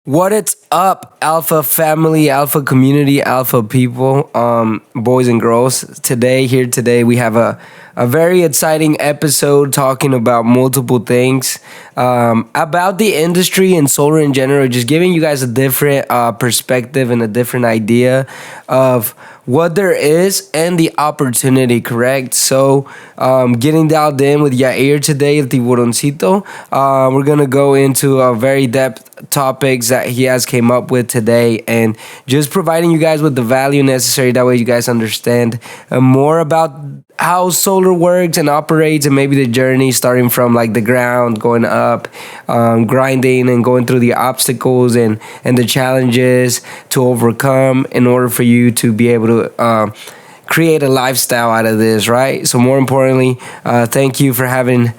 What it's up, Alpha family, Alpha community, Alpha people, boys and girls. Today, we have a very exciting episode talking about multiple things about the industry and solar in general, just giving you guys a different perspective and a different idea of what there is and the opportunity, correct? So, getting dialed in with Yair today, El Tiburoncito, we're going to go into a very depth topics that he has came up with today and just providing you guys with the value necessary. That way you guys understand more about how solar works and operates, and maybe the journey starting from like the ground, going up, grinding and going through the obstacles and the challenges to overcome in order for you to be able to create a lifestyle out of this, right? So more importantly, thank you for having,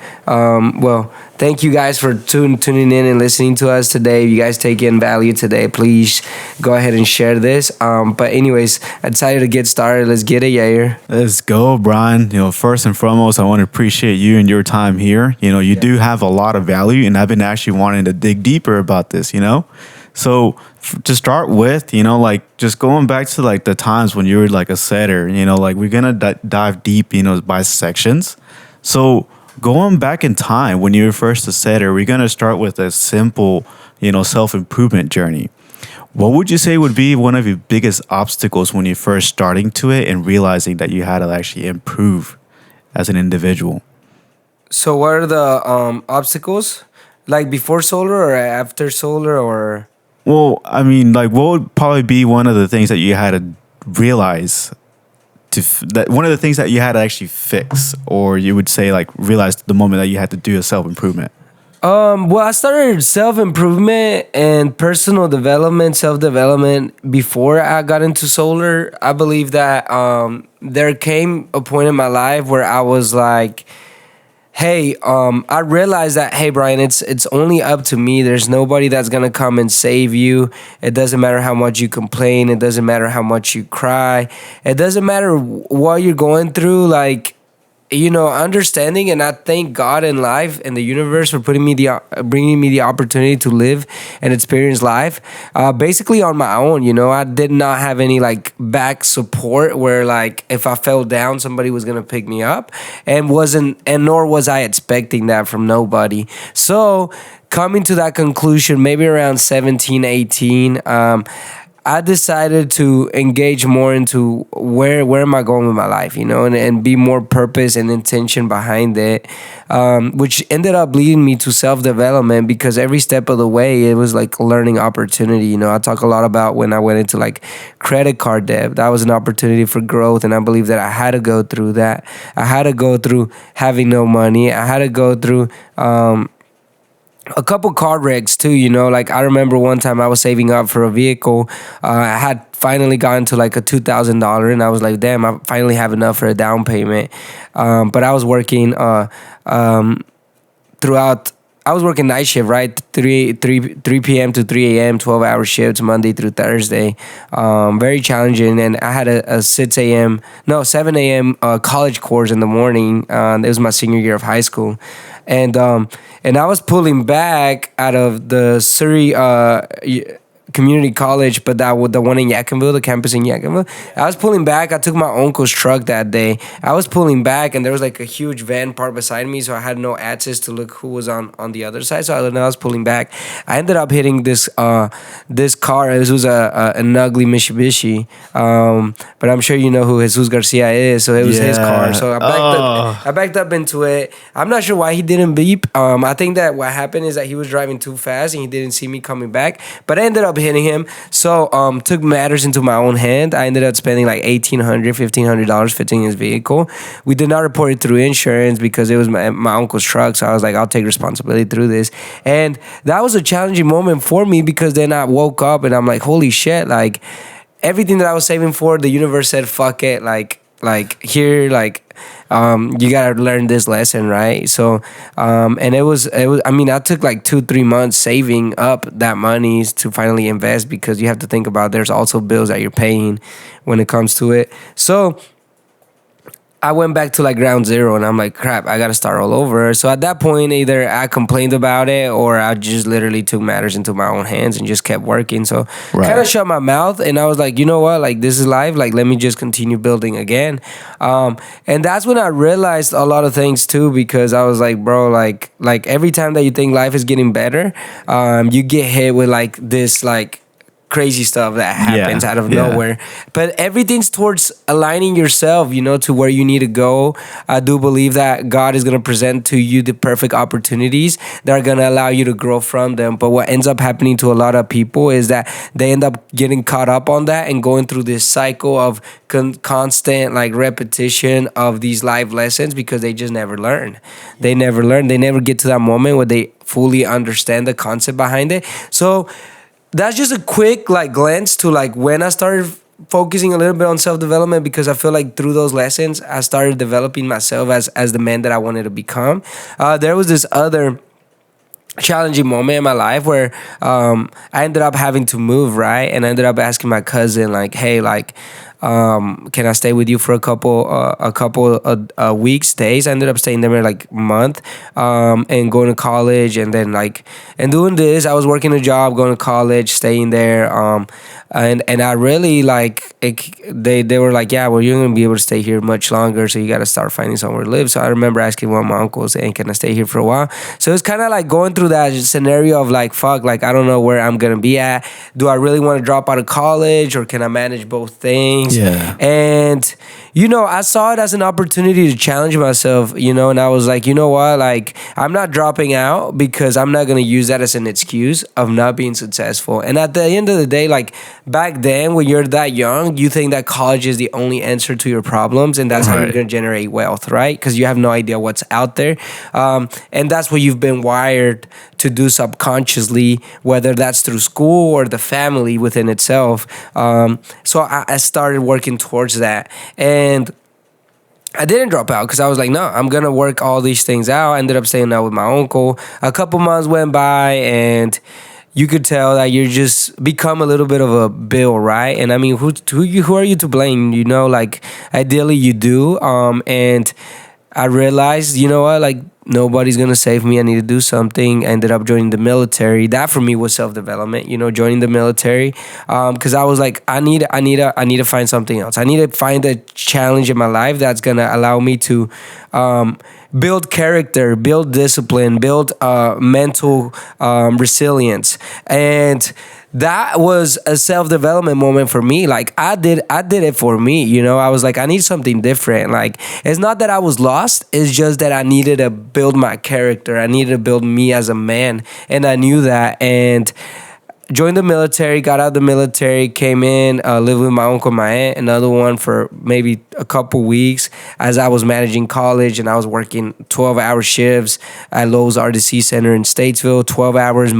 thank you guys for tuning in and listening to us today. If you guys take in value today, please go ahead and share this. But anyways, excited to get started. Let's get it, Yair. Let's go, Brian. First and foremost, I want to appreciate you and your time here. You do have a lot of value, and I've been actually wanting to dig deeper about this, So to start with, just going back to like the times when you were like a setter, we're going to dive deep, by sections. So going back in time when you were first a setter, we're going to start with a simple, self-improvement journey. What would you say would be one of your biggest obstacles when you're first starting to it and realizing that you had to actually improve as an individual? So what are the obstacles? Like before solar or after solar or... Well, I mean, what would probably be one of the things that you had to realize that one of the things that you had to actually fix, or you would say realize the moment that you had to do a self-improvement? Well, I started self-improvement and personal development, self-development before I got into solar. I believe that there came a point in my life where I was like, hey, I realized that, hey, Brian, it's only up to me. There's nobody that's going to come and save you. It doesn't matter how much you complain. It doesn't matter how much you cry. It doesn't matter what you're going through, understanding. And I thank God and life and the universe for bringing me the opportunity to live and experience life, basically on my own. I did not have any back support where if I fell down, somebody was gonna pick me up, and nor was I expecting that from nobody. So coming to that conclusion, maybe around 17, 18, I decided to engage more into where am I going with my life, and be more purpose and intention behind it, which ended up leading me to self-development, because every step of the way, it was like a learning opportunity. I talk a lot about when I went into credit card debt. That was an opportunity for growth, and I believe that I had to go through that. I had to go through having no money. I had to go through... a couple car wrecks too, I remember one time I was saving up for a vehicle. I had finally gotten to a $2,000, and I was like, damn, I finally have enough for a down payment. But I was working I was working night shift, right? 3 p.m. to 3 a.m., 12-hour shifts, Monday through Thursday. Very challenging. And I had a 7 a.m. College course in the morning. It was my senior year of high school. And I was pulling back out of the Surrey community college, but the one in Yadkinville, the campus in Yadkinville. I was pulling back. I took my uncle's truck that day. I was pulling back, and there was a huge van parked beside me, so I had no access to look who was on the other side. So I was pulling back. I ended up hitting this car. This was an ugly Mitsubishi, but I'm sure you know who Jesus Garcia is. So it was his car. So I backed up into it. I'm not sure why he didn't beep. I think that what happened is that he was driving too fast and he didn't see me coming back. But I ended up hitting him. So took matters into my own hand. I ended up spending $1,500 fixing his vehicle. We did not report it through insurance because it was my uncle's truck. So I was like, I'll take responsibility through this. And that was a challenging moment for me, because then I woke up and I'm like, holy shit, everything that I was saving for, the universe said, fuck it, you gotta learn this lesson, right? So, and it was. I mean, I took 2-3 months saving up that money to finally invest, because you have to think about there's also bills that you're paying when it comes to it. So, I went back to like ground zero, and I'm like, crap, I got to start all over. So at that point, either I complained about it or I just literally took matters into my own hands and just kept working. So kind of shut my mouth, and I was like, you know what, like this is life. Like let me just continue building again. And that's when I realized a lot of things too, because I was like, bro, like every time that you think life is getting better, you get hit with like this like crazy stuff that happens out of nowhere. But everything's towards aligning yourself, to where you need to go. I do believe that God is going to present to you the perfect opportunities that are going to allow you to grow from them. But what ends up happening to a lot of people is that they end up getting caught up on that and going through this cycle of constant like repetition of these life lessons, because they just never learn. They never get to that moment where they fully understand the concept behind it. So that's just a quick like glance to like when I started focusing a little bit on self-development, because I feel like through those lessons I started developing myself as the man that I wanted to become. There was this other challenging moment in my life where I ended up having to move, right? And I ended up asking my cousin like, hey, like can I stay with you for a couple weeks, days? I ended up staying there like a month, and going to college, and then like and doing this. I was working a job, going to college, staying there, and I really like they were like, yeah, well, you're gonna be able to stay here much longer, so you got to start finding somewhere to live. So I remember asking one of my uncles, saying, can I stay here for a while? So it's kind of like going through that scenario of like, fuck, like I don't know where I'm gonna be at. Do I really want to drop out of college, or can I manage both things? Yeah. And I saw it as an opportunity to challenge myself, and I was like, you know what, like I'm not dropping out, because I'm not going to use that as an excuse of not being successful. And at the end of the day, like back then when you're that young, you think that college is the only answer to your problems, and that's how you're going to generate wealth, right? Because you have no idea what's out there. And that's what you've been wired to do subconsciously, whether that's through school or the family within itself. So I started working towards that, and I didn't drop out, because I was like, no, I'm gonna work all these things out. I ended up staying out with my uncle. A couple months went by, and you could tell that you're just become a little bit of a bill, right? And I mean, who are you to blame? Like ideally you do. And I realized, you know what, like nobody's gonna save me. I need to do something. I ended up joining the military. That for me was self-development, joining the military, because I was like, I need to find something else. I need to find a challenge in my life that's gonna allow me to build character, build discipline, build mental resilience. And that was a self-development moment for me. Like I did it for me. I was like, I need something different. Like it's not that I was lost, it's just that I needed to build my character. I needed to build me as a man, and I knew that. And joined the military, got out of the military, came in, lived with my uncle and my aunt, another one for maybe a couple weeks as I was managing college, and I was working 12-hour shifts at Lowe's RDC Center in Statesville, 12 hours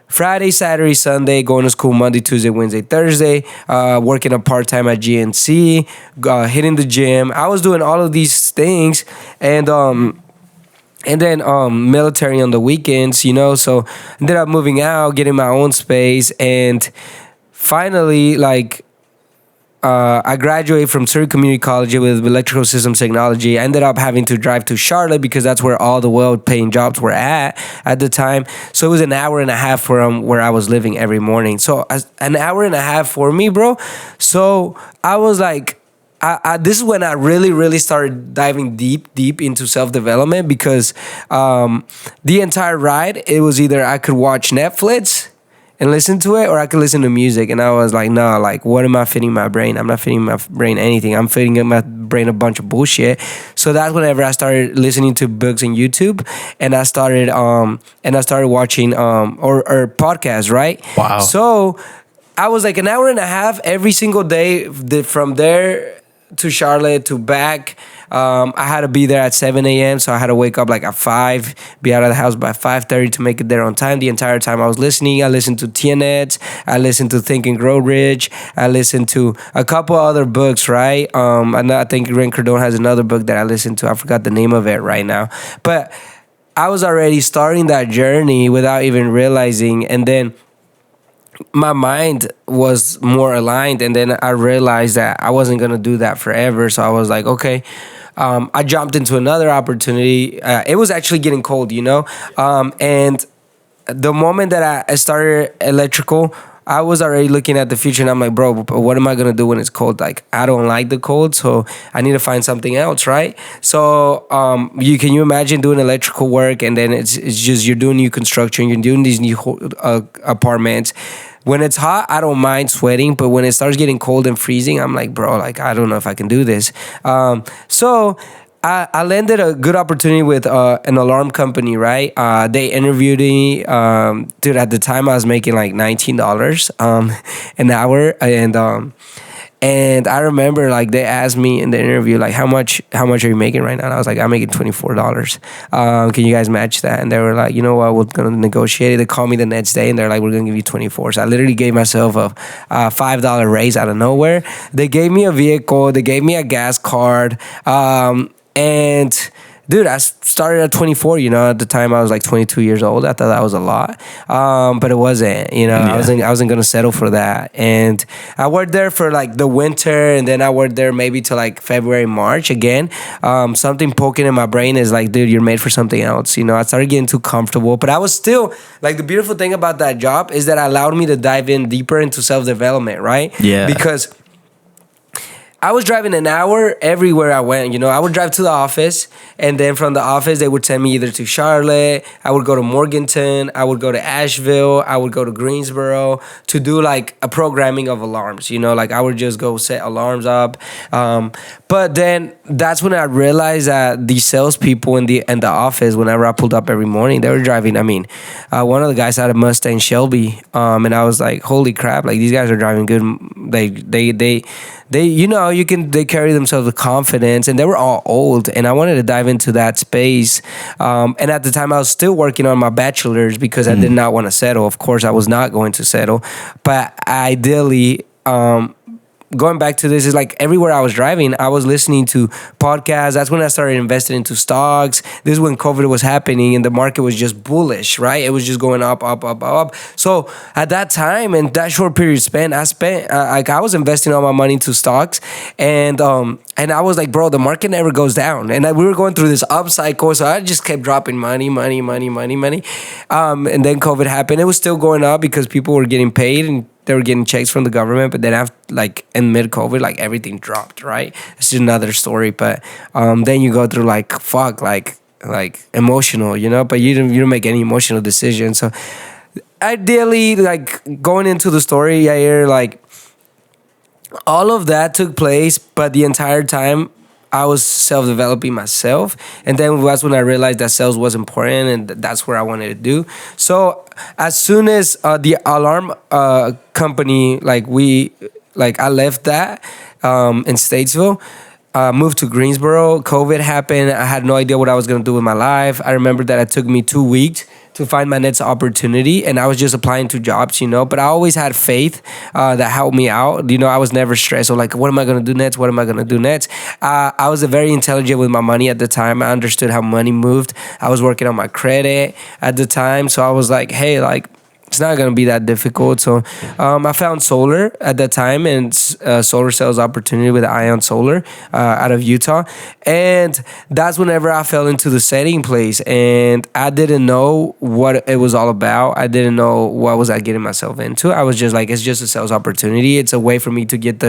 Friday, Saturday, Sunday, going to school Monday, Tuesday, Wednesday, Thursday, working a part-time at GNC, hitting the gym. I was doing all of these things, and then military on the weekends, so ended up moving out, getting my own space, and finally, like, I graduated from Surrey Community College with electrical systems technology. I ended up having to drive to Charlotte, because that's where all the well-paying jobs were at the time. So it was an hour and a half from where I was living every morning. So an hour and a half for me, bro. So I was like, this is when I really, really started diving deep into self-development, because the entire ride, it was either I could watch Netflix and listen to it, or I could listen to music. And I was like, no, like, what am I feeding my brain? I'm not feeding my brain anything. I'm feeding my brain a bunch of bullshit. So that's whenever I started listening to books on YouTube, and I started watching or podcasts, right? Wow. So I was like an hour and a half every single day from there to Charlotte to back. I had to be there at 7 a.m. So I had to wake up like at 5, be out of the house by 5:30 to make it there on time. The entire time I was listening, I listened to TNETs, I listened to Think and Grow Rich, I listened to a couple other books, right? And I think Grant Cardone has another book that I listened to. I forgot the name of it right now. But I was already starting that journey without even realizing. And then my mind was more aligned, and then I realized that I wasn't gonna do that forever. So I was like, okay. I jumped into another opportunity. It was actually getting cold, and the moment that I started electrical, I was already looking at the future, and I'm like, bro, what am I gonna do when it's cold? Like, I don't like the cold, so I need to find something else, right? So, can you imagine doing electrical work, and then it's just you're doing new construction, you're doing these new apartments. When it's hot, I don't mind sweating, but when it starts getting cold and freezing, I'm like, bro, like I don't know if I can do this. So I landed a good opportunity with an alarm company, right? They interviewed me. Dude, at the time I was making like $19 an hour, and I remember like they asked me in the interview like how much are you making right now? And I was like, I'm making $24. Can you guys match that? And they were like, you know what, we're gonna negotiate it. They called me the next day and they're like, we're gonna give you 24. So I literally gave myself a $5 raise out of nowhere. They gave me a vehicle. They gave me a gas card. And dude, I started at 24. At the time I was like 22 years old. I thought that was a lot, but it wasn't. Yeah. I wasn't gonna settle for that. And I worked there for like the winter, and then I worked there maybe till like February, March again. Something poking in my brain is like, dude, you're made for something else. I started getting too comfortable, but I was still like, the beautiful thing about that job is that it allowed me to dive in deeper into self-development, right? Yeah. Because I was driving an hour everywhere I went. I would drive to the office, and then from the office, they would send me either to Charlotte, I would go to Morganton, I would go to Asheville, I would go to Greensboro to do like a programming of alarms. Like I would just go set alarms up. But then that's when I realized that the salespeople in the office, whenever I pulled up every morning, they were driving. One of the guys had a Mustang Shelby, and I was like, holy crap! Like these guys are driving good. They carry themselves with confidence, and they were all old, and I wanted to dive into that space. And at the time I was still working on my bachelor's because I did not want to settle. Of course I was not going to settle, but ideally, going back to this, is like everywhere I was driving, I was listening to podcasts. That's when I started investing into stocks. This is when COVID was happening and the market was just bullish, right? It was just going up, up, up, up, up. So at that time, and that short period I was investing all my money into stocks, and I was like, bro, the market never goes down. And we were going through this up cycle, so I just kept dropping money. And then COVID happened. It was still going up because people were getting paid and they were getting checks from the government. But then after, like in mid-COVID, like everything dropped, right? It's just another story. But then you go through like emotional, but you don't make any emotional decisions. So ideally, like going into the story, like all of that took place, but the entire time I was self-developing myself. And then that's when I realized that sales was important, and that's where I wanted to do. So as soon as the alarm company, I left that in Statesville, moved to Greensboro. COVID happened. I had no idea what I was going to do with my life. I remember that it took me 2 weeks to find my next opportunity, and I was just applying to jobs, but I always had faith that helped me out. I was never stressed. So like, what am I going to do next? What am I going to do next? I was very intelligent with my money at the time. I understood how money moved. I was working on my credit at the time. So I was like, hey, like, it's not going to be that difficult. So I found solar at that time, and solar sales opportunity with Ion Solar out of Utah. And that's whenever I fell into the setting place, and I didn't know what it was all about. I didn't know what was I getting myself into. I was just like, it's just a sales opportunity. It's a way for me to get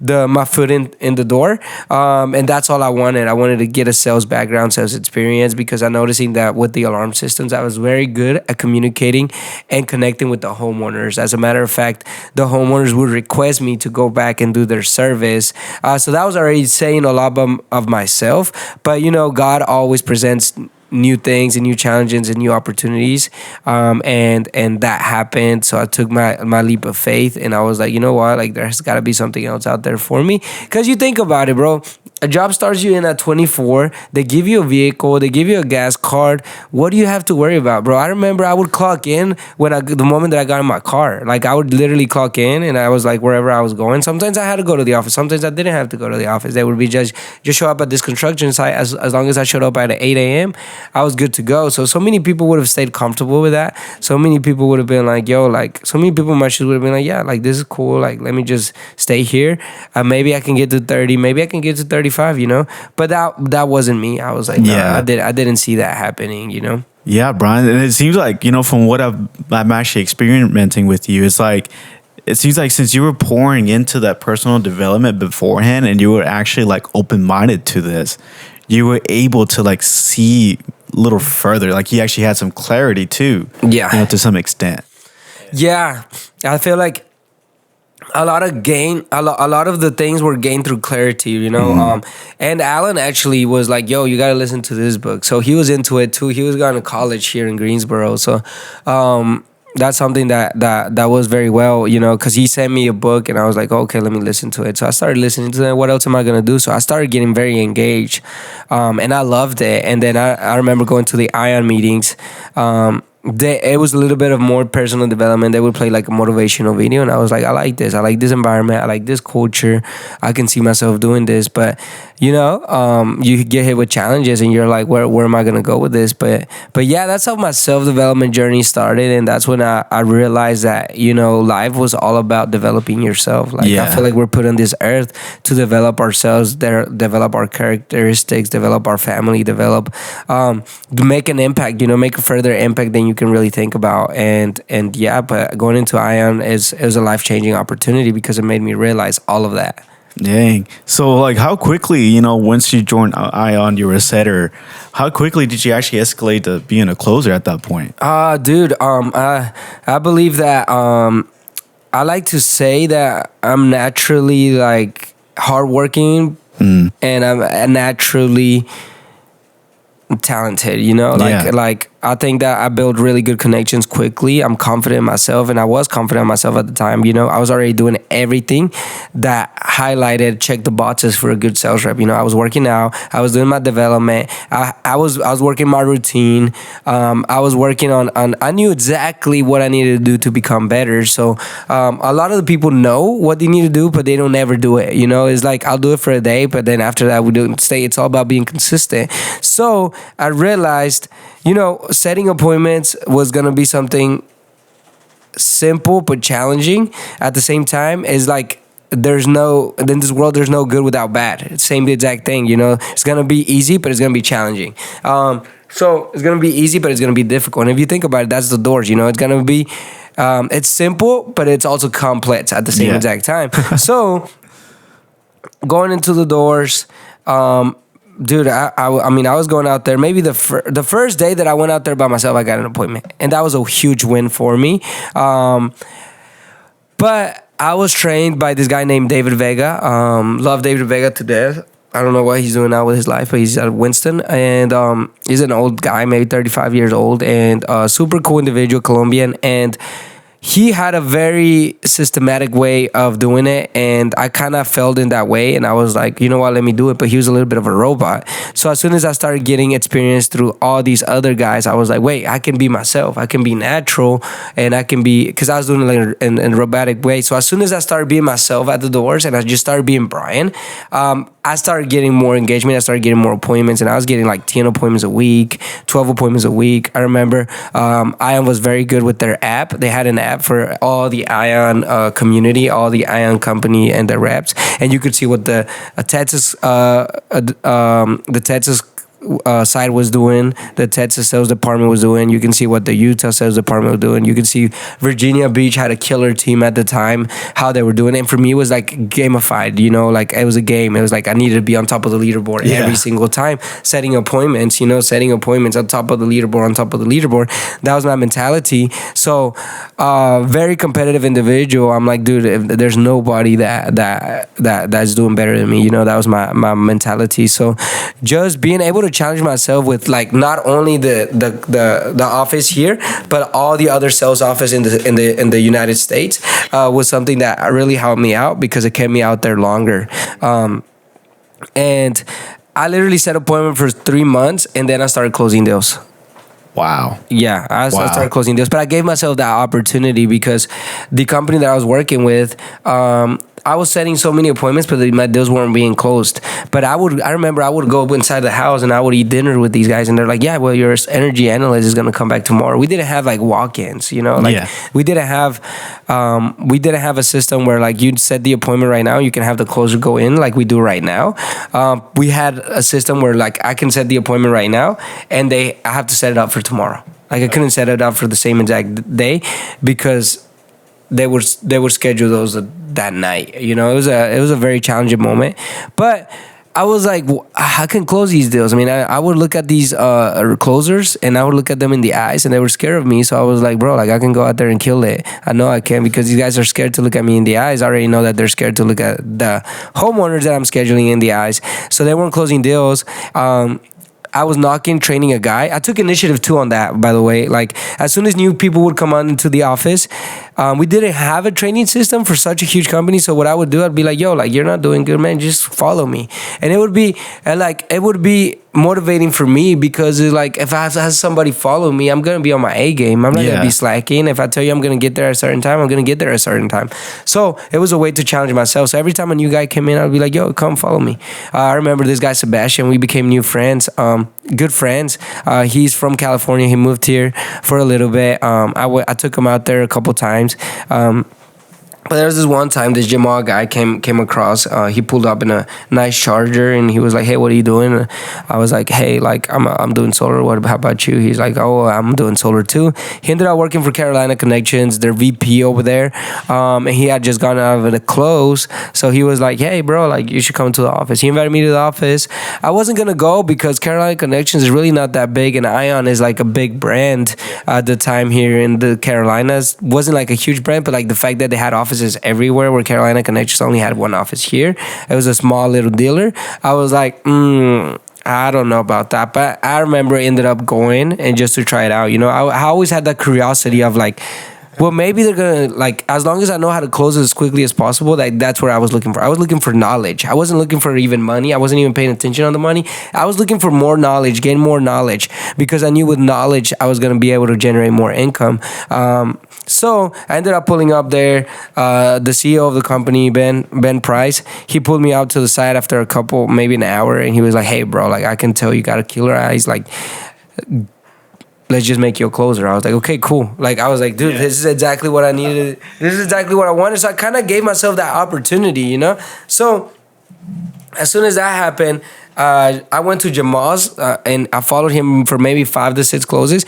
my foot in the door. And that's all I wanted. I wanted to get a sales background, sales experience, because I'm noticing that with the alarm systems, I was very good at communicating and connecting with the homeowners. As a matter of fact, the homeowners would request me to go back and do their service. So that was already saying a lot of myself. But, God always presents new things and new challenges and new opportunities. And that happened. So I took my leap of faith, and I was like, you know what? Like, there's got to be something else out there for me. Because you think about it, bro. A job starts you in at 24. They give you a vehicle. They give you a gas card. What do you have to worry about, bro? I remember I would clock in the moment that I got in my car. Like I would literally clock in, and I was like wherever I was going. Sometimes I had to go to the office. Sometimes I didn't have to go to the office. They would be just show up at this construction site. As long as I showed up at 8 a.m., I was good to go. So many people would have stayed comfortable with that. So many people would have been like, yo, like so many people in my shoes would have been like, yeah, like this is cool. Like let me just stay here. Maybe I can get to 30. Maybe I can get to 35. But that wasn't me. I was like, no, I didn't see that happening. Yeah, Brian, and it seems like from what I'm actually experimenting with you, it's like it seems like since you were pouring into that personal development beforehand, and you were actually like open-minded to this, you were able to like see a little further. Like you actually had some clarity too. Yeah, to some extent. Yeah, I feel like a lot of the things were gained through clarity, and Alan actually was like, yo, you got to listen to this book. So he was into it too. He was going to college here in Greensboro. So that's something that was very well, because he sent me a book and I was like, okay, let me listen to it. So I started listening to it. What else am I going to do? So I started getting very engaged, and I loved it. And then I remember going to the Ion meetings. It was a little bit of more personal development. They would play like a motivational video, and I was like, I like this environment, I like this culture, I can see myself doing this. But you get hit with challenges and you're like, where am I gonna go with this? But yeah, that's how my self-development journey started. And that's when I realized that life was all about developing yourself. Like I feel like we're put on this earth to develop ourselves, develop our characteristics, develop our family, make an impact, make a further impact than you can really think about. And yeah, but going into Ion is a life-changing opportunity because it made me realize all of that. Dang. So like how quickly, once you joined Ion, you were a setter, how quickly did you actually escalate to being a closer at that point? Dude, I believe that I like to say that I'm naturally like hardworking, and I'm naturally talented, like I think that I build really good connections quickly. I'm confident in myself, and I was confident in myself at the time. I was already doing everything that highlighted, check the boxes for a good sales rep. I was working out, I was doing my development, I was working my routine, I was working on I knew exactly what I needed to do to become better. So a lot of the people know what they need to do, but they don't ever do it. It's like I'll do it for a day, but then after that we don't stay. It's all about being consistent. So I realized setting appointments was going to be something simple but challenging at the same time. Is like in this world there's no good without bad. Same exact thing. It's going to be easy, but it's going to be challenging. So it's going to be easy, but it's going to be difficult. And if you think about it, that's the doors. It's going to be it's simple, but it's also complex at the same exact time. So going into the doors, dude, I mean, I was going out there. Maybe the first day that I went out there by myself, I got an appointment, and that was a huge win for me. But I was trained by this guy named David Vega. Love David Vega to death. I don't know what he's doing now with his life, but he's at Winston, and he's an old guy, maybe 35 years old, and super cool individual, Colombian, and he had a very systematic way of doing it, and I kind of felt in that way, and I was like, you know what, let me do it. But he was a little bit of a robot. So as soon as I started getting experience through all these other guys, I was like, wait, I can be myself. I can be natural, and I can be, because I was doing it like in a robotic way. So as soon as I started being myself at the doors, and I just started being Brian, I started getting more engagement. I started getting more appointments, and I was getting like 10 appointments a week, 12 appointments a week. I remember Ion was very good with their app. They had an app for all the Ion community, all the Ion company and their reps, and you could see what the Texas side was doing, the Texas sales department was doing. You can see what the Utah sales department was doing. You can see Virginia Beach had a killer team at the time, how they were doing it. And for me, it was like gamified, like it was a game. It was like I needed to be on top of the leaderboard every single time, setting appointments on top of the leaderboard, That was my mentality. So very competitive individual. I'm like, dude, if there's nobody that's doing better than me. That was my mentality. So just being able to challenge myself with like not only the office here, but all the other sales office in the United States was something that really helped me out because it kept me out there longer. And I literally set appointment for 3 months, and then I started closing deals. Wow. Yeah, I Wow. started closing deals, but I gave myself that opportunity because the company that I was working with, I was setting so many appointments, but my deals weren't being closed. But I remember I would go inside the house and I would eat dinner with these guys, and they're like, "Yeah, well, your energy analyst is gonna come back tomorrow." We didn't have like walk-ins, like Yeah. we didn't have a system where like you'd set the appointment right now, you can have the closer go in like we do right now. We had a system where like I can set the appointment right now, and I have to set it up for tomorrow. Like I couldn't set it up for the same exact day because they were scheduled those that night. It was a very challenging moment, but I was like, I can close these deals. I mean, I would look at these closers and I would look at them in the eyes, and they were scared of me. So I was like, bro, like I can go out there and kill it. I know I can, because these guys are scared to look at me in the eyes. I already know that they're scared to look at the homeowners that I'm scheduling in the eyes. So they weren't closing deals. I was training a guy. I took initiative too on that, by the way. Like as soon as new people would come on into the office, we didn't have a training system for such a huge company. So what I would do, I'd be like, "Yo, like you're not doing good, man. Just follow me." And it would be motivating for me, because it's like if I have somebody follow me, I'm gonna be on my A game. I'm not gonna be slacking. If I tell you I'm gonna get there at a certain time, I'm gonna get there at a certain time. So it was a way to challenge myself. So every time a new guy came in, I'd be like, "Yo, come follow me." I remember this guy Sebastian. We became new friends, good friends. He's from California. He moved here for a little bit. I took him out there a couple times. But there was this one time this Jamal guy came across. He pulled up in a nice Charger, and he was like, "Hey, what are you doing?" And I was like, "Hey, like I'm doing solar. How about you?" He's like, "Oh, I'm doing solar too." He ended up working for Carolina Connections, their VP over there, and he had just gone out of the close. So he was like, "Hey, bro, like you should come to the office." He invited me to the office. I wasn't gonna go because Carolina Connections is really not that big, and Ion is like a big brand at the time here in the Carolinas. Wasn't like a huge brand, but like the fact that they had offices everywhere, where Carolina Connections only had one office here. It was a small little dealer. I was like, I don't know about that, but I remember I ended up going and just to try it out. I always had that curiosity of like, well, maybe they're gonna like, as long as I know how to close it as quickly as possible. That's what I was looking for. I was looking for knowledge. I wasn't looking for even money. I wasn't even paying attention on the money. I was looking for more knowledge, gain more knowledge, because I knew with knowledge I was gonna be able to generate more income. So I ended up pulling up there. The CEO of the company, Ben Price, he pulled me out to the side after maybe an hour, and he was like, "Hey, bro, like I can tell you got a killer eyes. Like, let's just make you a closer." I was like, "Okay, cool." Like I was like, "Dude, this is exactly what I needed. This is exactly what I wanted." So I kind of gave myself that opportunity, So as soon as that happened, I went to Jamal's and I followed him for maybe 5 to 6 closes.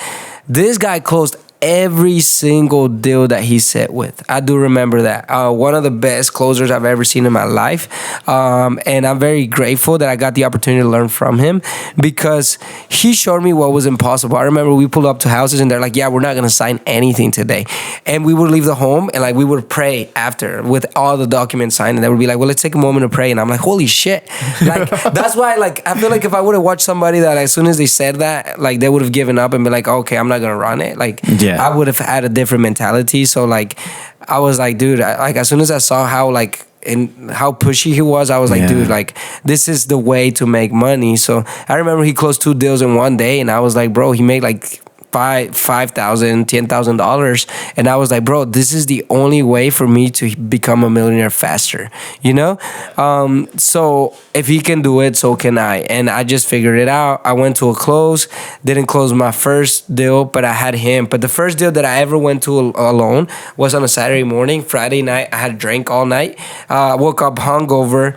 This guy closed every single deal that he set with. I do remember that. One of the best closers I've ever seen in my life. And I'm very grateful that I got the opportunity to learn from him, because he showed me what was impossible. I remember we pulled up to houses and they're like, "Yeah, we're not going to sign anything today." And we would leave the home and like we would pray after with all the documents signed, and they would be like, "Well, let's take a moment to pray." And I'm like, holy shit. Like, that's why like I feel like if I would have watched somebody that as soon as they said that, like they would have given up and been like, "Okay, I'm not going to run it." Like, I would have had a different mentality. So like, I was like, dude, as soon as I saw how like and how pushy he was, I was like, dude, like this is the way to make money. So I remember he closed 2 deals in one day, and I was like, bro, he made like $5,000, $10,000, and I was like, bro, this is the only way for me to become a millionaire faster, So if he can do it, so can I. And I just figured it out. I went to a close, didn't close my first deal, but I had him. But the first deal that I ever went to alone was on a Saturday morning. Friday night, I had drank all night. Woke up hungover.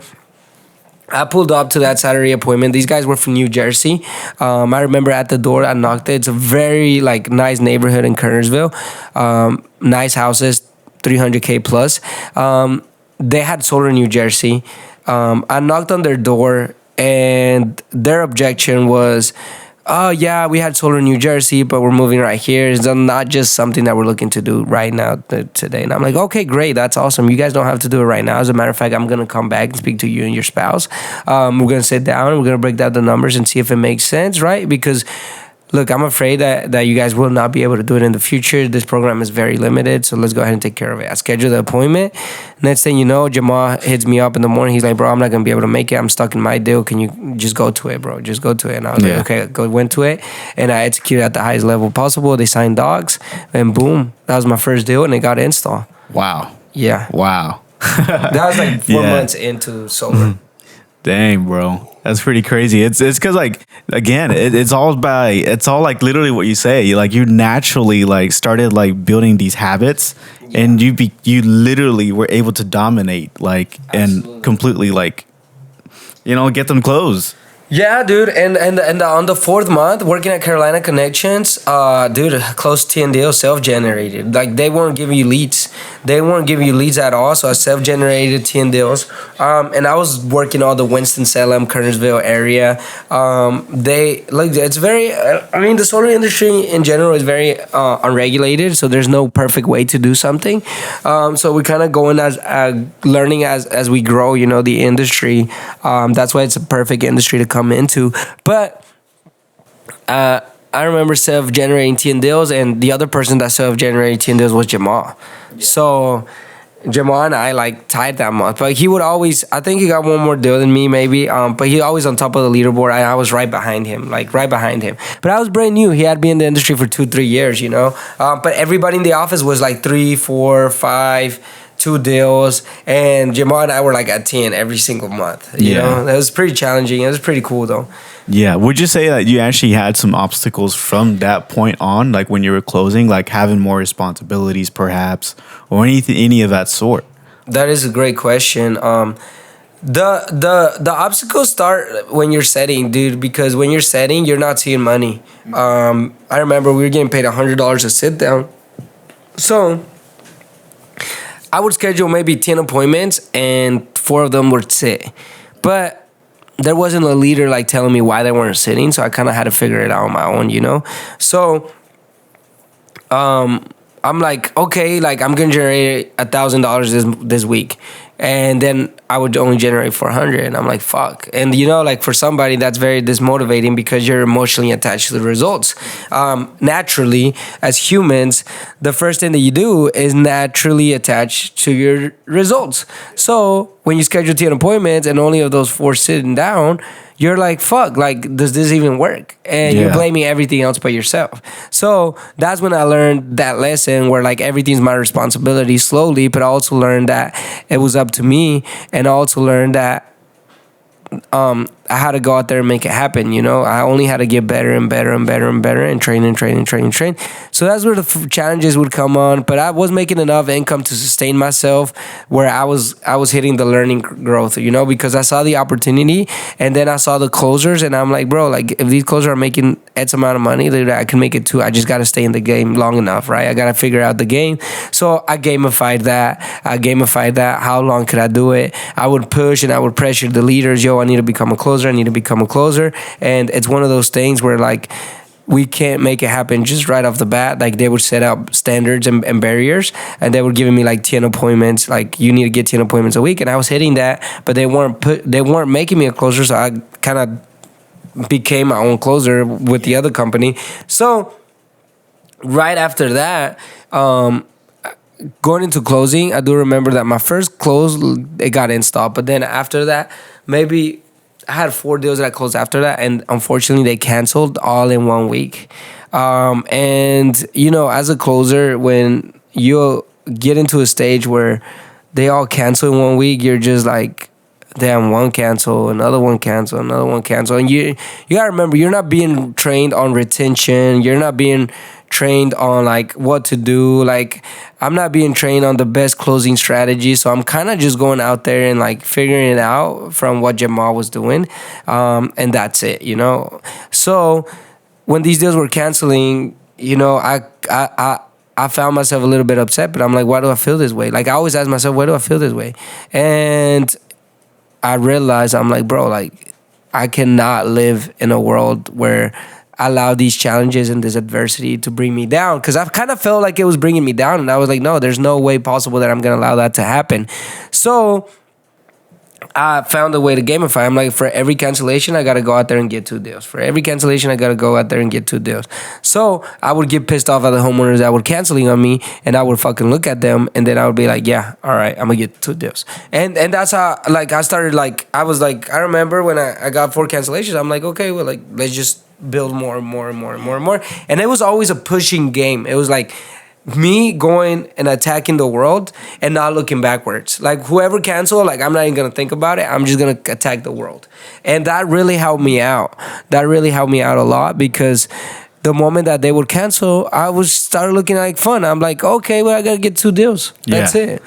I pulled up to that Saturday appointment. These guys were from New Jersey. I remember at the door, I knocked it. It's a very like nice neighborhood in Kernersville. Nice houses, 300K plus. They had solar in New Jersey. I knocked on their door, and their objection was, "Oh yeah, we had solar in New Jersey, but we're moving right here. It's not just something that we're looking to do right now today." And I'm like, "Okay, great, that's awesome. You guys don't have to do it right now. As a matter of fact, I'm gonna come back and speak to you and your spouse. We're gonna sit down and we're gonna break down the numbers and see if it makes sense, right? Because look, I'm afraid that you guys will not be able to do it in the future. This program is very limited, so let's go ahead and take care of it. I scheduled the appointment. Next thing you know, Jamal hits me up in the morning. He's like, bro, I'm not going to be able to make it. I'm stuck in my deal. Can you just go to it, bro? Just go to it. And I was like, okay, went to it. And I executed at the highest level possible. They signed docs, and boom, that was my first deal, and it got installed. Wow. Yeah. Wow. That was like 4 months into solar. Dang, bro. That's pretty crazy. It's because like again, it's all like literally what you say. Like you naturally like started like building these habits, and you literally were able to dominate like and completely like get them closed. Yeah, dude, and on the fourth month, working at Carolina Connections, dude, close 10 deals self-generated. Like they weren't giving you leads. They weren't giving you leads at all. So I self-generated 10 deals. And I was working all the Winston-Salem, Kernersville area. It's very, I mean, the solar industry in general is very unregulated. So there's no perfect way to do something. So we're kind of going as learning as we grow, the industry. That's why it's a perfect industry to come into. But I remember self-generating 10 deals, and the other person that self-generated 10 deals was Jamal. So Jamal and I like tied that month, but he would always, I think he got one more deal than me maybe, but he always on top of the leaderboard. I was right behind him. But I was brand new. He had been in the industry for 2-3 years, but everybody in the office was like 3, 4, 5, 2 deals, and Jamal and I were like at 10 every single month. You know, that was pretty challenging. It was pretty cool though. Yeah. Would you say that you actually had some obstacles from that point on, like when you were closing, like having more responsibilities perhaps, or any of that sort? That is a great question. The obstacles start when you're setting, dude, because when you're setting, you're not seeing money. I remember we were getting paid $100 to sit down. So I would schedule maybe 10 appointments and 4 of them would sit. But there wasn't a leader like telling me why they weren't sitting, so I kind of had to figure it out on my own, So I'm like, okay, like I'm gonna generate $1,000 this week, and then I would only generate 400, and I'm like, fuck. And like for somebody that's very dismotivating because you're emotionally attached to the results. Naturally, as humans, the first thing that you do is naturally attach to your results. So when you schedule 10 appointments and only of those 4 sitting down, you're like, fuck, like, does this even work? And you're blaming everything else but yourself. So that's when I learned that lesson where, like, everything's my responsibility slowly, but I also learned that it was up to me, and I also learned that I had to go out there and make it happen, I only had to get better and better and better and better and train. So that's where the challenges would come on, but I was making enough income to sustain myself where I was hitting the learning growth, because I saw the opportunity, and then I saw the closers, and I'm like, bro, like if these closers are making X amount of money, I can make it too. I just got to stay in the game long enough, right? I got to figure out the game. So I gamified that. How long could I do it? I would push and I would pressure the leaders. Yo, I need to become a closer. And it's one of those things where, like, we can't make it happen just right off the bat. Like, they would set up standards and barriers, and they were giving me like 10 appointments. Like, you need to get 10 appointments a week, and I was hitting that, but they weren't making me a closer. So I kind of became my own closer with the other company. So right after that, going into closing, I do remember that my first close, it got installed, but then after that, maybe I had 4 deals that I closed after that, and unfortunately they canceled all in 1 week. And as a closer, when you get into a stage where they all cancel in 1 week, you're just like, damn, one cancel, another one cancel. And you gotta remember, you're not being trained on retention. You're not being trained on like what to do. Like, I'm not being trained on the best closing strategy. So I'm kind of just going out there and like figuring it out from what Jamal was doing. And that's it, So when these deals were canceling, I found myself a little bit upset, but I'm like, why do I feel this way? Like, I always ask myself, why do I feel this way? And I realized, I'm like, bro, like, I cannot live in a world where I allow these challenges and this adversity to bring me down, because I kind of felt like it was bringing me down, and I was like, no, there's no way possible that I'm going to allow that to happen. So I found a way to gamify. I'm like, for every cancellation, I got to go out there and get 2 deals. For every cancellation, I got to go out there and get 2 deals. So I would get pissed off at the homeowners that were canceling on me, and I would fucking look at them, and then I would be like, yeah, all right, I'm going to get 2 deals. And that's how, like, I started, like, I was like, I remember when I got 4 cancellations, I'm like, okay, well, like, let's just build more and more and more and more and more. And it was always a pushing game. It was like, me going and attacking the world and not looking backwards. Like whoever canceled, like I'm not even gonna think about it. I'm just gonna attack the world. And that really helped me out. That really helped me out a lot because the moment that they would cancel, I would start looking like fun. I'm like, okay, well I gotta get 2 deals. That's it.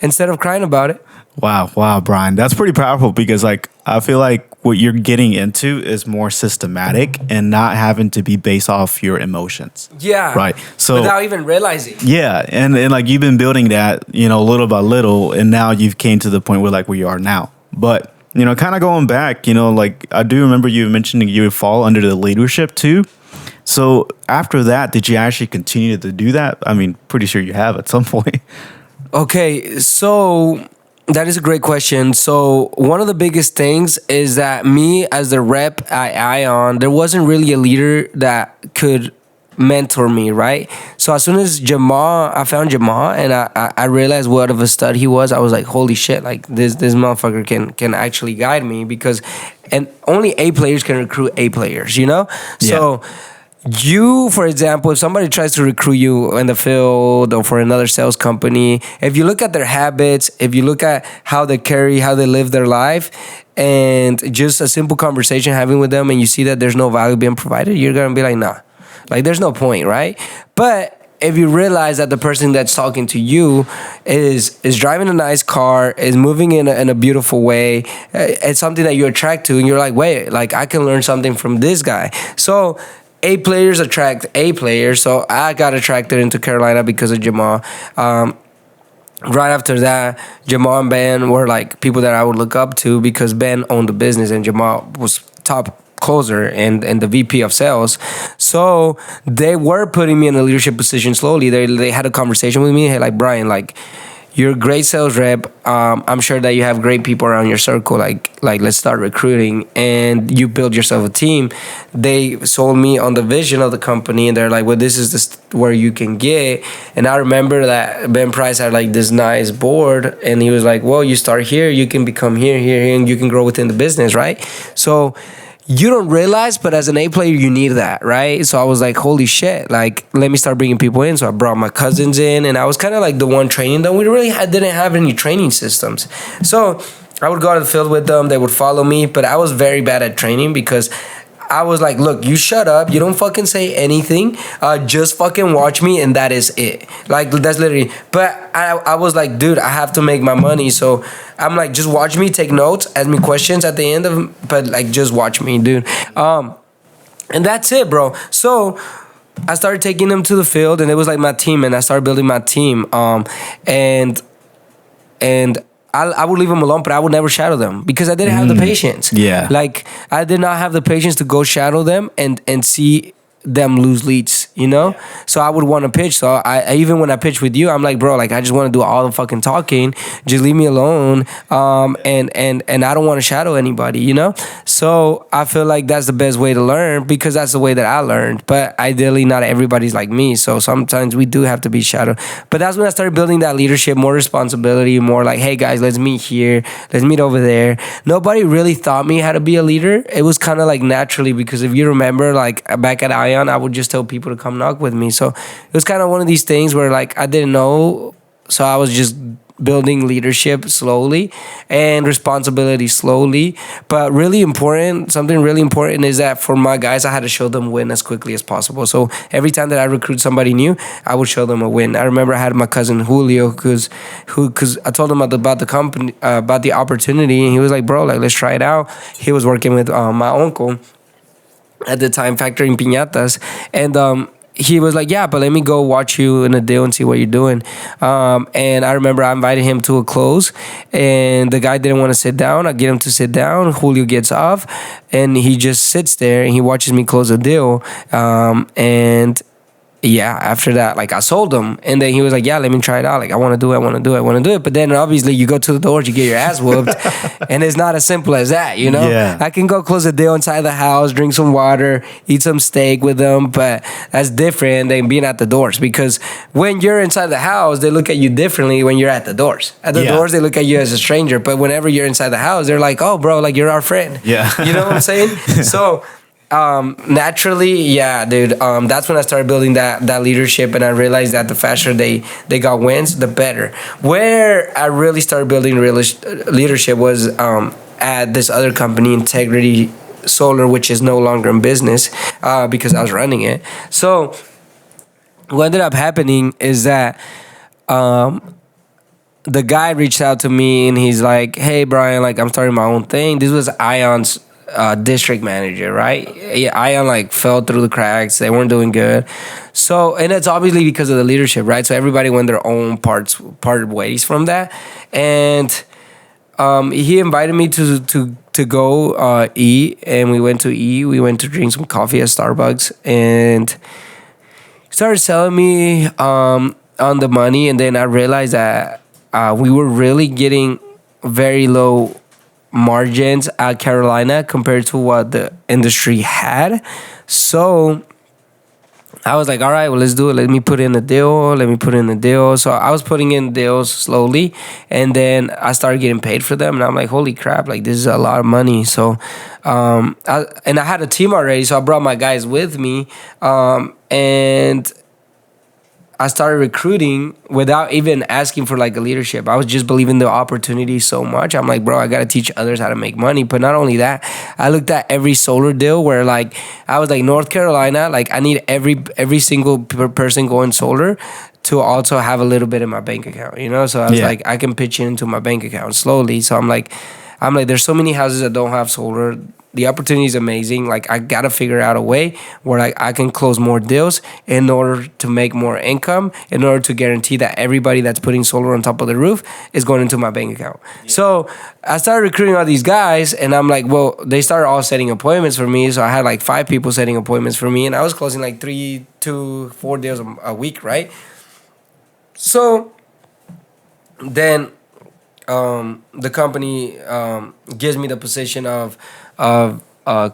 Instead of crying about it. Wow, Brian, that's pretty powerful because like I feel like what you're getting into is more systematic and not having to be based off your emotions. Yeah. Right. So without even realizing. Yeah, and like you've been building that, little by little, and now you've came to the point where you are now. But kind of going back, like I do remember you mentioning you would fall under the leadership too. So after that, did you actually continue to do that? I mean, pretty sure you have at some point. Okay, so that is a great question. So one of the biggest things is that me as the rep at Ion, there wasn't really a leader that could mentor me, right? So as soon as I found Jamal and I realized what of a stud he was, I was like, holy shit, like this motherfucker can actually guide me because and only A players can recruit A players, Yeah. So you, for example, if somebody tries to recruit you in the field or for another sales company, if you look at their habits, if you look at how they carry, how they live their life, and just a simple conversation having with them, and you see that there's no value being provided, you're gonna be like, nah, like there's no point, right? But if you realize that the person that's talking to you is driving a nice car, is moving in a beautiful way, it's something that you attract to, and you're like, wait, like I can learn something from this guy. So A players attract A players. So I got attracted into Carolina because of Jamal. Right after that, Jamal and Ben were like people that I would look up to because Ben owned the business and Jamal was top closer and the VP of sales. So they were putting me in a leadership position slowly. They had a conversation with me. Hey, like, Brian, like, you're a great sales rep. I'm sure that you have great people around your circle. Like let's start recruiting, and you build yourself a team. They sold me on the vision of the company, and they're like, "Well, this is where you can get." And I remember that Ben Price had like this nice board, and he was like, "Well, you start here, you can become here, and you can grow within the business, right?" So you don't realize, but as an A player, you need that, right? So I was like, holy shit, like, let me start bringing people in. So I brought my cousins in, and I was kind of like the one training them. We really didn't have any training systems. So I would go out to the field with them. They would follow me, but I was very bad at training because I was like, look, you shut up. You don't fucking say anything. Just fucking watch me, and that is it. Like, that's literally. But I was like, dude, I have to make my money. So I'm like, just watch me, take notes, ask me questions at the end of, but like, just watch me, dude. And that's it, bro. So I started taking them to the field, and it was like my team, and I started building my team. And I would leave them alone, but I would never shadow them because I didn't have the patience. Yeah. Like, I did not have the patience to go shadow them and see them lose leads, So I would want to pitch. So I even when I pitch with you, I'm like, bro, like I just want to do all the fucking talking. Just leave me alone. And I don't want to shadow anybody, So I feel like that's the best way to learn because that's the way that I learned. But ideally, not everybody's like me. So sometimes we do have to be shadowed. But that's when I started building that leadership, more responsibility, more like, hey guys, let's meet here. Let's meet over there. Nobody really taught me how to be a leader. It was kind of like naturally because if you remember, like back at Ion, I would just tell people to come knock with me. So it was kind of one of these things where like I didn't know. So I was just building leadership slowly and responsibility slowly. But something really important is that for my guys, I had to show them win as quickly as possible. So every time that I recruit somebody new, I would show them a win. I remember I had my cousin Julio, because I told him about the company, about the opportunity, and he was like, bro, like let's try it out. He was working with my uncle at the time, factoring piñatas, and he was like, yeah, but let me go watch you in a deal and see what you're doing. And I remember I invited him to a close, and the guy didn't want to sit down. I get him to sit down. Julio gets off, and he just sits there and he watches me close a deal. And yeah, after that, like I sold him, and then he was like, "Yeah, let me try it out. Like I want to do it, I want to do it, I want to do it." But then obviously you go to the doors, you get your ass whooped, and it's not as simple as that, you know. Yeah. I can go close a deal inside the house, drink some water, eat some steak with them, but that's different than being at the doors, because when you're inside the house, they look at you differently when you're at the doors. At the Yeah. doors, they look at you as a stranger, but whenever you're inside the house, they're like, "Oh, bro, like you're our friend." Yeah. You know what I'm saying? So. Naturally, yeah, dude. That's when I started building that leadership, and I realized that the faster they got wins, the better. Where I really started building leadership was at this other company, Integrity Solar, which is no longer in business because I was running it. So what ended up happening is that the guy reached out to me and he's like, "Hey, Brian, like I'm starting my own thing." This was Ion's district manager, right? Yeah, Ion like fell through the cracks. They weren't doing good. So, and it's obviously because of the leadership, right? So everybody went their own parted ways from that. And he invited me to go eat, and we went to eat. We went to drink some coffee at Starbucks, and started selling me on the money. And then I realized that we were really getting very low margins at Carolina compared to what the industry had. So I was like, all right, well, let's do it. Let me put in a deal. Let me put in a deal. So I was putting in deals slowly, and then I started getting paid for them. And I'm like, holy crap, like this is a lot of money. So, I had a team already. So I brought my guys with me. And I started recruiting without even asking for like a leadership. I was just believing the opportunity so much. I'm like, bro, I got to teach others how to make money. But not only that, I looked at every solar deal where like, I was like, North Carolina, like I need every single person going solar to also have a little bit in my bank account, you know? So I was like, I can pitch into my bank account slowly. So I'm like, there's so many houses that don't have solar. The opportunity is amazing. Like I gotta figure out a way where like I can close more deals in order to make more income, in order to guarantee that everybody that's putting solar on top of the roof is going into my bank account. Yeah. So I started recruiting all these guys, and I'm like, well, they started all setting appointments for me. So I had like 5 people setting appointments for me, and I was closing like 3 to 4 deals a week, right? So then the company gives me the position of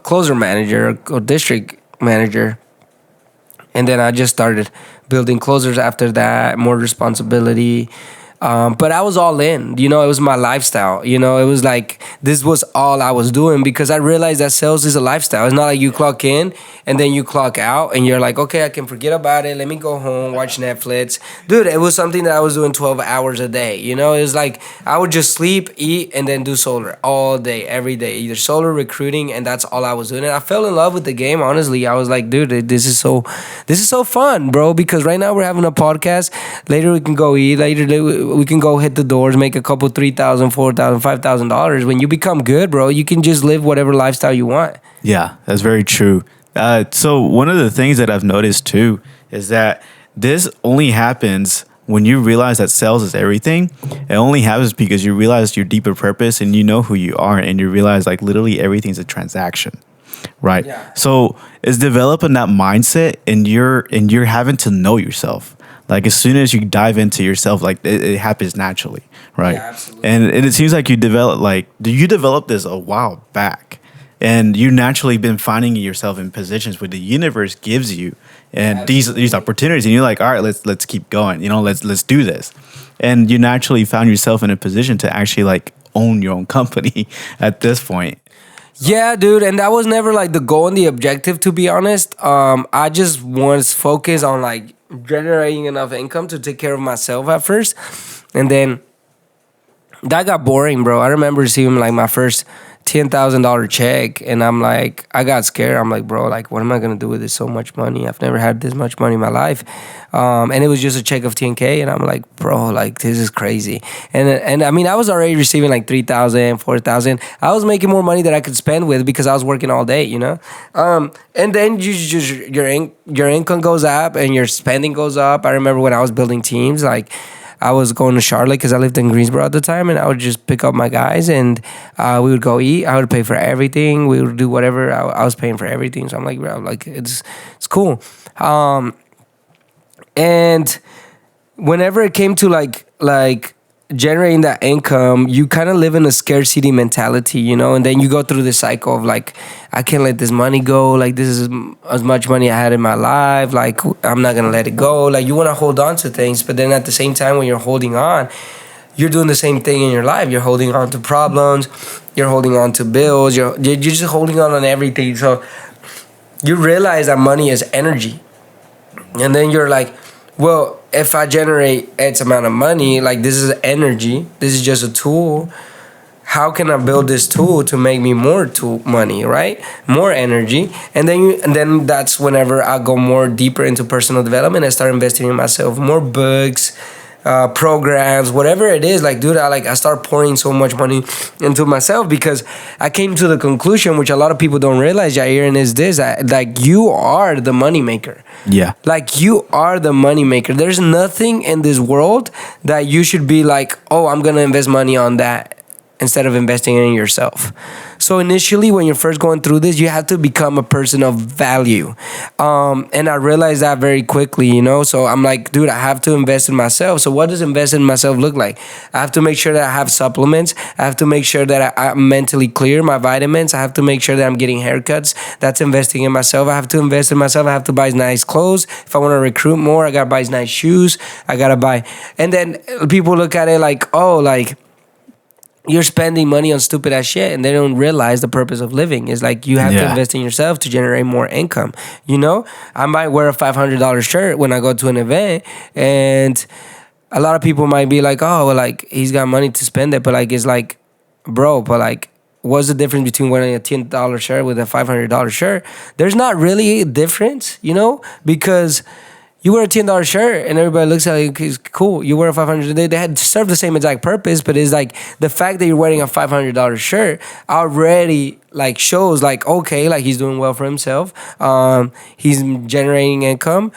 closer manager or district manager, and then I just started building closers after that, more responsibility. But I was all in, you know, it was my lifestyle. You know, it was like, this was all I was doing, because I realized that sales is a lifestyle. It's not like you clock in and then you clock out and you're like, okay, I can forget about it. Let me go home, watch Netflix. Dude, it was something that I was doing 12 hours a day. You know, it was like, I would just sleep, eat, and then do solar all day, every day, either solar, recruiting, and that's all I was doing. And I fell in love with the game, honestly. I was like, dude, this is so fun, bro, because right now we're having a podcast. Later we can go eat. Later we can go hit the doors, make a couple $3,000, $4,000, $5,000. When you become good, bro, you can just live whatever lifestyle you want. Yeah, that's very true. So one of the things that I've noticed too is that this only happens when you realize that sales is everything. It only happens because you realize your deeper purpose and you know who you are, and you realize like literally everything's a transaction, right? Yeah. So it's developing that mindset, and you're having to know yourself. Like as soon as you dive into yourself, like it happens naturally, right? Yeah, absolutely. And it seems like you developed this a while back, and you naturally been finding yourself in positions where the universe gives you and these opportunities, and you're like, all right, let's keep going, you know, let's do this, and you naturally found yourself in a position to actually like own your own company at this point. Yeah, dude, and that was never like the goal and the objective, to be honest. I just was focused on like generating enough income to take care of myself at first, and then that got boring, bro. I remember receiving like my first $10,000 check, and I'm like, I got scared. I'm like, bro, like, what am I gonna do with this so much money? I've never had this much money in my life, and it was just a check of $10K, and I'm like, bro, like, this is crazy. And I mean, I was already receiving like $3,000, $4,000. I was making more money that I could spend with because I was working all day, you know. And then your income goes up and your spending goes up. I remember when I was building teams, like, I was going to Charlotte because I lived in Greensboro at the time, and I would just pick up my guys, and we would go eat. I would pay for everything. We would do whatever. I was paying for everything. So I'm like, bro, like it's cool. And whenever it came to like generating that income, you kind of live in a scarcity mentality, you know, and then you go through the cycle of like, I can't let this money go. Like, this is as much money I had in my life. Like, I'm not gonna let it go. Like, you want to hold on to things, but then at the same time, when you're holding on, you're doing the same thing in your life. You're holding on to problems. You're holding on to bills. You're just holding on everything. So you realize that money is energy, and then you're like, well, if I generate X amount of money, like, this is energy, this is just a tool. How can I build this tool to make me more money, right? More energy. And then that's whenever I go more deeper into personal development. I start investing in myself, more books, programs, whatever it is. Like, dude, I start pouring so much money into myself because I came to the conclusion, which a lot of people don't realize, Jair, and is this, like, you are the money maker. Yeah. Like, you are the money maker. There's nothing in this world that you should be like, oh, I'm going to invest money on that, instead of investing in yourself. So initially, when you're first going through this, you have to become a person of value. And I realized that very quickly, you know? So I'm like, dude, I have to invest in myself. So what does invest in myself look like? I have to make sure that I have supplements. I have to make sure that I'm mentally clear, my vitamins. I have to make sure that I'm getting haircuts. That's investing in myself. I have to invest in myself. I have to buy nice clothes. If I want to recruit more, I got to buy nice shoes. I got to buy. And then people look at it like, oh, like, you're spending money on stupid ass shit, and they don't realize the purpose of living is like, you have to invest in yourself to generate more income. You know, I might wear a $500 shirt when I go to an event, and a lot of people might be like, oh, well, like, he's got money to spend it, but like, it's like, bro, but like, what's the difference between wearing a $10 shirt with a $500 shirt? There's not really a difference, you know, because you wear a $10 shirt and everybody looks at it, it's cool. You wear a $500, they had serve the same exact purpose, but it's like the fact that you're wearing a $500 shirt already like shows like, okay, like, he's doing well for himself. He's generating income.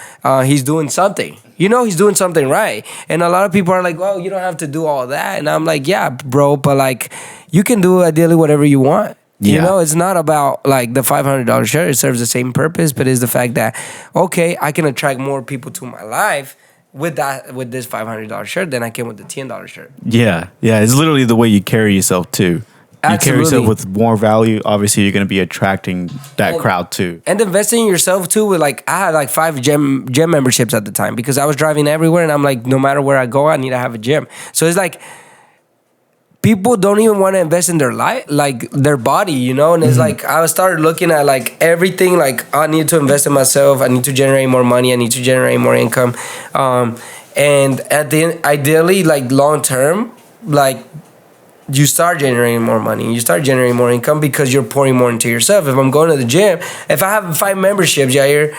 He's doing something. You know, he's doing something right. And a lot of people are like, well, you don't have to do all that. And I'm like, yeah, bro, but like, you can do ideally whatever you want. Yeah. You know, it's not about like the $500 shirt. It serves the same purpose, but it's the fact that, okay, I can attract more people to my life with this $500 shirt than I can with the $10 shirt. Yeah. Yeah. It's literally the way you carry yourself too. Absolutely. You carry yourself with more value. Obviously, you're going to be attracting that crowd too. And investing in yourself too. With like, I had like 5 gym memberships at the time because I was driving everywhere, and I'm like, no matter where I go, I need to have a gym. So it's like, people don't even want to invest in their life, like their body, you know? And it's like, I started looking at like everything, like, I need to invest in myself. I need to generate more money. I need to generate more income. And at the end, ideally, like, long term, like, you start generating more money. You start generating more income because you're pouring more into yourself. If I'm going to the gym, if I have 5 memberships, Jair,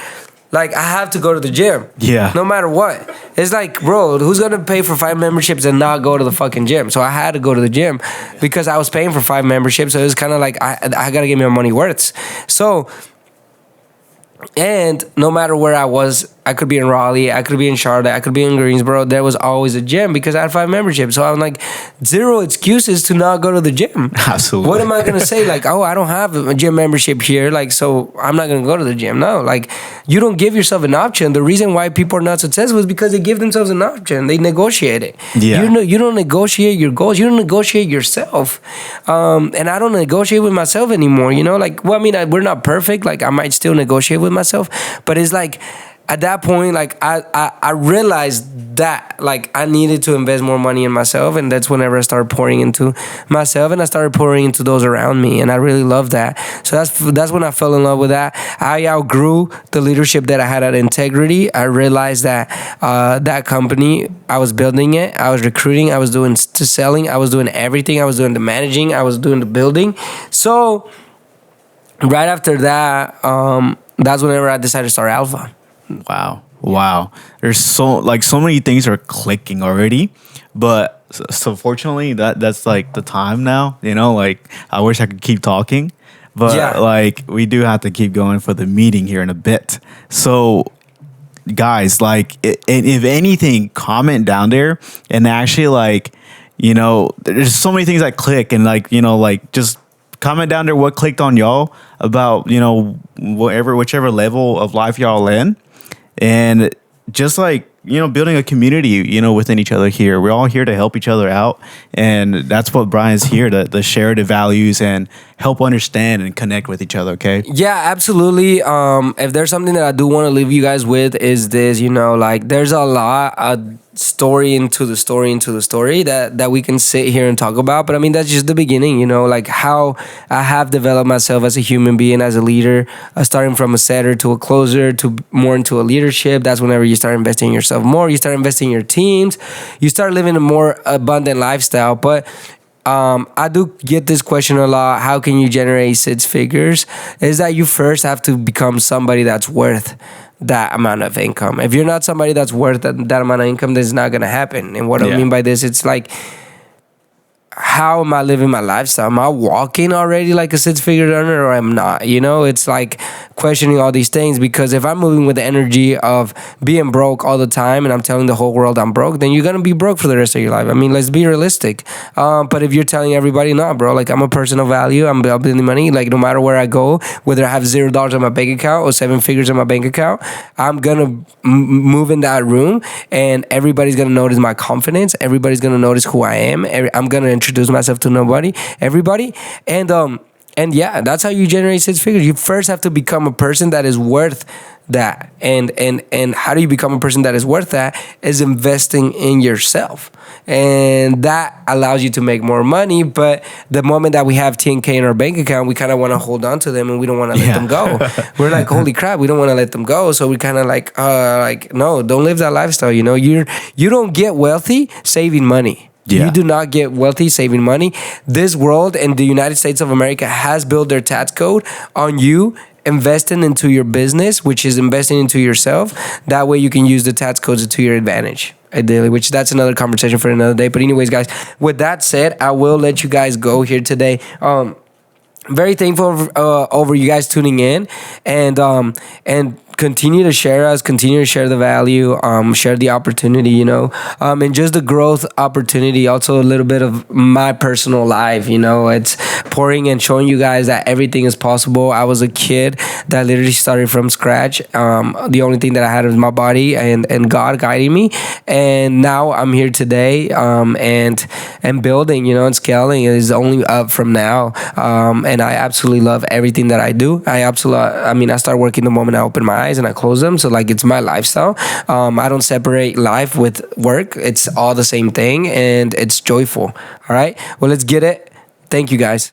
like, I have to go to the gym. Yeah. No matter what. It's like, bro, who's going to pay for 5 memberships and not go to the fucking gym? So I had to go to the gym because I was paying for 5 memberships. So it was kind of like, I got to get my money worth. So, and no matter where I was, I could be in Raleigh, I could be in Charlotte, I could be in Greensboro. There was always a gym because I had 5 memberships. So I'm like, 0 excuses to not go to the gym. Absolutely. What am I going to say? Like, oh, I don't have a gym membership here. Like, so I'm not going to go to the gym. No, like, you don't give yourself an option. The reason why people are not successful is because they give themselves an option. They negotiate it. Yeah. You don't negotiate your goals. You don't negotiate yourself. And I don't negotiate with myself anymore. You know, like, well, I mean, we're not perfect. Like, I might still negotiate with myself, but it's like, at that point, like, I realized that, like, I needed to invest more money in myself, and that's whenever I started pouring into myself, and I started pouring into those around me, and I really loved that. So that's when I fell in love with that. I outgrew the leadership that I had at Integrity. I realized that that company, I was building it, I was recruiting, I was doing to selling, I was doing everything, I was doing the managing, I was doing the building. So right after that, that's whenever I decided to start Alpha. Wow. There's so many things are clicking already, but so fortunately that's like the time now, you know, like, I wish I could keep talking, but like, we do have to keep going for the meeting here in a bit. So guys, like, if anything, comment down there and actually, like, you know, there's so many things that click, and like, you know, like, just comment down there what clicked on y'all about, you know, whichever level of life y'all in. And just like building a community, within each other here. We're all here to help each other out. And that's what Brian's here to share the values and help understand and connect with each other. Okay. Yeah, absolutely. If there's something that I do want to leave you guys with is this, like there's a lot of story into the story that we can sit here and talk about. But I mean, that's just the beginning, like how I have developed myself as a human being, as a leader, starting from a setter to a closer to more into a leadership. That's whenever you start investing in yourself more, you start investing in your teams, you start living a more abundant lifestyle. But I do get this question a lot. How can you generate six figures? Is that you first have to become somebody that's worth that amount of income. If you're not somebody that's worth that amount of income, this is not going to happen. And what I mean by this, it's like, how am I living my lifestyle? Am I walking already like a six-figure earner, or I'm not? It's like questioning all these things, because if I'm moving with the energy of being broke all the time and I'm telling the whole world I'm broke, then you're going to be broke for the rest of your life. I mean, let's be realistic. But if you're telling everybody, no, bro, like I'm a person of value, I'm building money, like no matter where I go, whether I have $0 on my bank account or seven figures on my bank account, I'm going to move in that room and everybody's going to notice my confidence. Everybody's going to notice who I am. I'm going to introduce myself to everybody. And yeah, that's how you generate six figures. You first have to become a person that is worth that. And how do you become a person that is worth that? Is investing in yourself. And that allows you to make more money. But the moment that we have 10K in our bank account, we kind of want to hold on to them and we don't want to let them go. We're like, holy crap, we don't want to let them go. So we kind of like, no, don't live that lifestyle. You don't get wealthy saving money. Yeah. You do not get wealthy saving money. This world and the United States of America has built their tax code on you investing into your business, which is investing into yourself. That way you can use the tax codes to your advantage, ideally, which that's another conversation for another day. But anyways, guys, with that said, I will let you guys go here today. Very thankful over you guys tuning in, and continue to share us, continue to share the value, share the opportunity, and just the growth opportunity. Also a little bit of my personal life, it's pouring and showing you guys that everything is possible. I was a kid that literally started from scratch. The only thing that I had was my body and God guiding me. And now I'm here today, and building, and scaling is only up from now. And I absolutely love everything that I do. I start working the moment I open my eyes and I close them. So like, it's my lifestyle. I don't separate life with work. It's all the same thing and it's joyful. All right. Well, let's get it. Thank you guys.